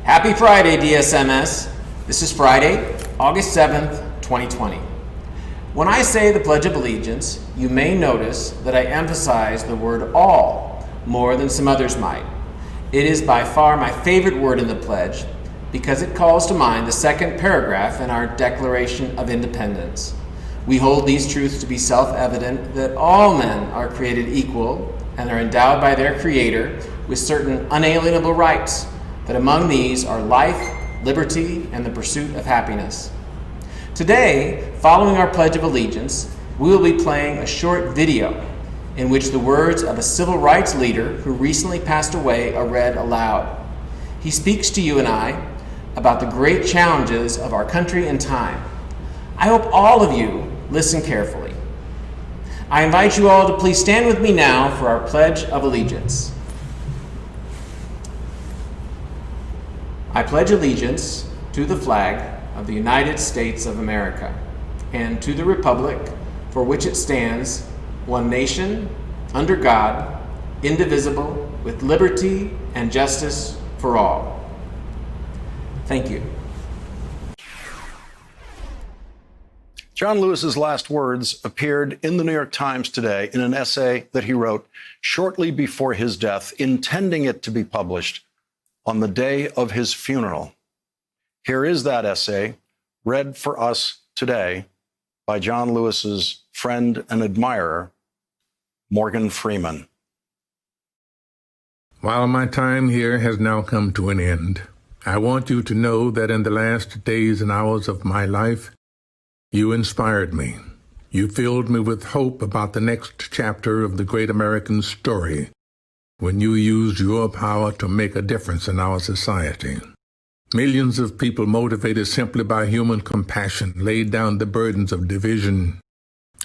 Happy Friday, DSMS. This is Friday, August 7th, 2020. When I say the Pledge of Allegiance, you may notice that I emphasize the word all more than some others might. It is by far my favorite word in the pledge because it calls to mind the second paragraph in our Declaration of Independence. We hold these truths to be self-evident that all men are created equal and are endowed by their Creator with certain unalienable rights, that among these are life, liberty, and the pursuit of happiness. Today, following our Pledge of Allegiance, we will be playing a short video in which the words of a civil rights leader who recently passed away are read aloud. He speaks to you and I about the great challenges of our country and time. I hope all of you listen carefully. I invite you all to please stand with me now for our Pledge of Allegiance. I pledge allegiance to the flag of the United States of America and to the republic for which it stands, one nation, under God, indivisible, with liberty and justice for all. Thank you. John Lewis's last words appeared in the New York Times today in an essay that he wrote shortly before his death, intending it to be published on the day of his funeral. Here is that essay, read for us today by John Lewis's friend and admirer, Morgan Freeman. While my time here has now come to an end, I want you to know that in the last days and hours of my life, you inspired me. You filled me with hope about the next chapter of the great American story when you used your power to make a difference in our society. Millions of people motivated simply by human compassion laid down the burdens of division.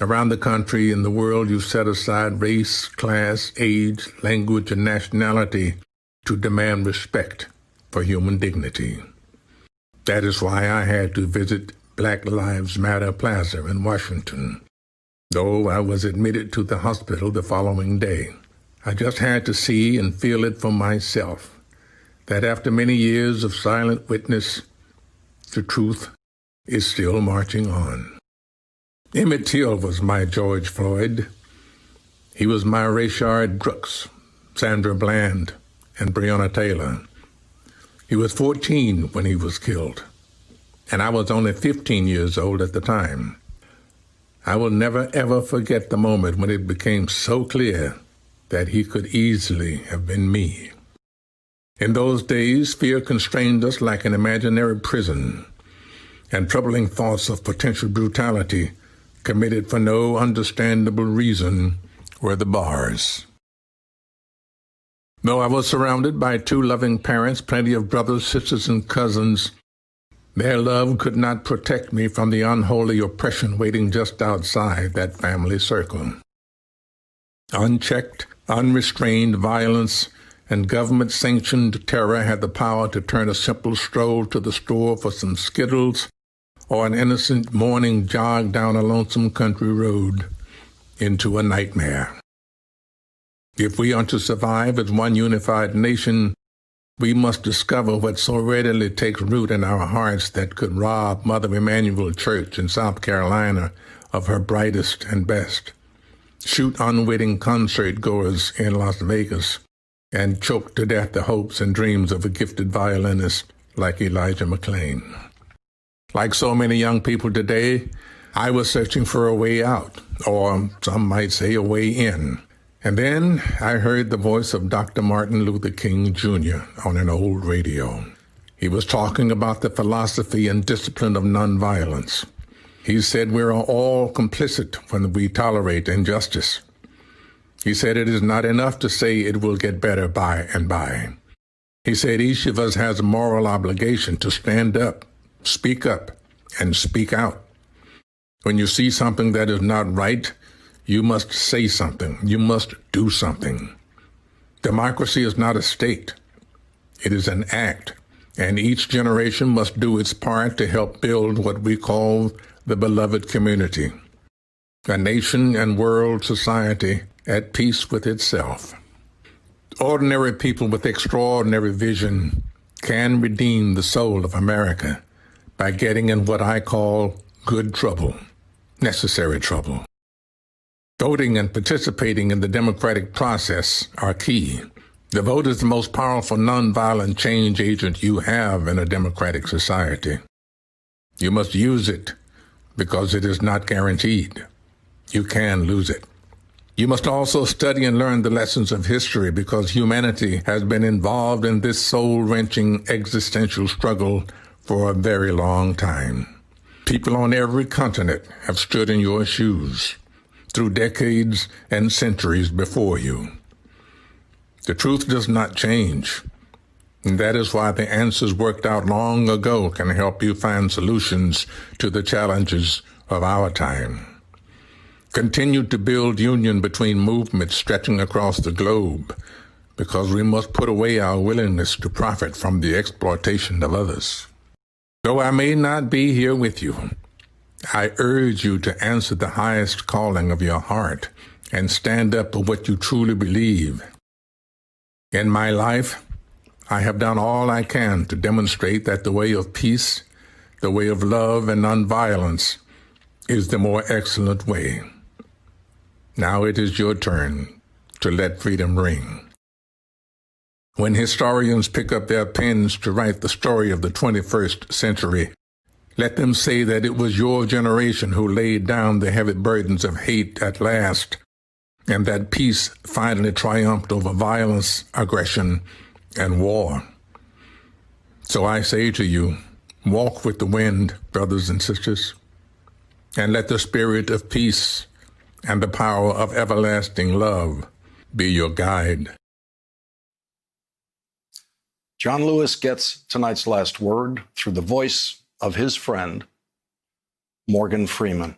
Around the country and the world, you set aside race, class, age, language, and nationality to demand respect for human dignity. That is why I had to visit Black Lives Matter Plaza in Washington, though I was admitted to the hospital the following day. I just had to see and feel it for myself, that after many years of silent witness, the truth is still marching on. Emmett Till was my George Floyd. He was my Rayshard Brooks, Sandra Bland, and Breonna Taylor. He was 14 when he was killed, and I was only 15 years old at the time. I will never, ever forget the moment when it became so clear that he could easily have been me. In those days, fear constrained us like an imaginary prison, and troubling thoughts of potential brutality committed for no understandable reason were the bars. Though I was surrounded by two loving parents, plenty of brothers, sisters, and cousins, their love could not protect me from the unholy oppression waiting just outside that family circle. Unchecked, unrestrained violence and government-sanctioned terror had the power to turn a simple stroll to the store for some Skittles or an innocent morning jog down a lonesome country road into a nightmare. If we are to survive as one unified nation, we must discover what so readily takes root in our hearts that could rob Mother Emanuel Church in South Carolina of her brightest and best, shoot unwitting concert goers in Las Vegas, and choke to death the hopes and dreams of a gifted violinist like Elijah McClain. Like so many young people today, I was searching for a way out, or some might say a way in. And then I heard the voice of Dr. Martin Luther King Jr. on an old radio. He was talking about the philosophy and discipline of nonviolence. He said we are all complicit when we tolerate injustice. He said it is not enough to say it will get better by and by. He said each of us has a moral obligation to stand up, and speak out. When you see something that is not right, you must say something. You must do something. Democracy is not a state. It is an act, and each generation must do its part to help build what we call the beloved community, a nation and world society at peace with itself. Ordinary people with extraordinary vision can redeem the soul of America by getting in what I call good trouble, necessary trouble. Voting and participating in the democratic process are key. The vote is the most powerful nonviolent change agent you have in a democratic society. You must use it because it is not guaranteed. You can lose it. You must also study and learn the lessons of history because humanity has been involved in this soul-wrenching existential struggle for a very long time. People on every continent have stood in your shoes through decades and centuries before you. The truth does not change, and that is why the answers worked out long ago can help you find solutions to the challenges of our time. Continue to build union between movements stretching across the globe, because we must put away our willingness to profit from the exploitation of others. Though I may not be here with you, I urge you to answer the highest calling of your heart and stand up for what you truly believe. In my life, I have done all I can to demonstrate that the way of peace, the way of love and nonviolence, is the more excellent way. Now it is your turn to let freedom ring. When historians pick up their pens to write the story of the 21st century, let them say that it was your generation who laid down the heavy burdens of hate at last, and that peace finally triumphed over violence, aggression, and war. So I say to you, walk with the wind, brothers and sisters, and let the spirit of peace and the power of everlasting love be your guide. John Lewis gets tonight's last word through the voice of his friend, Morgan Freeman.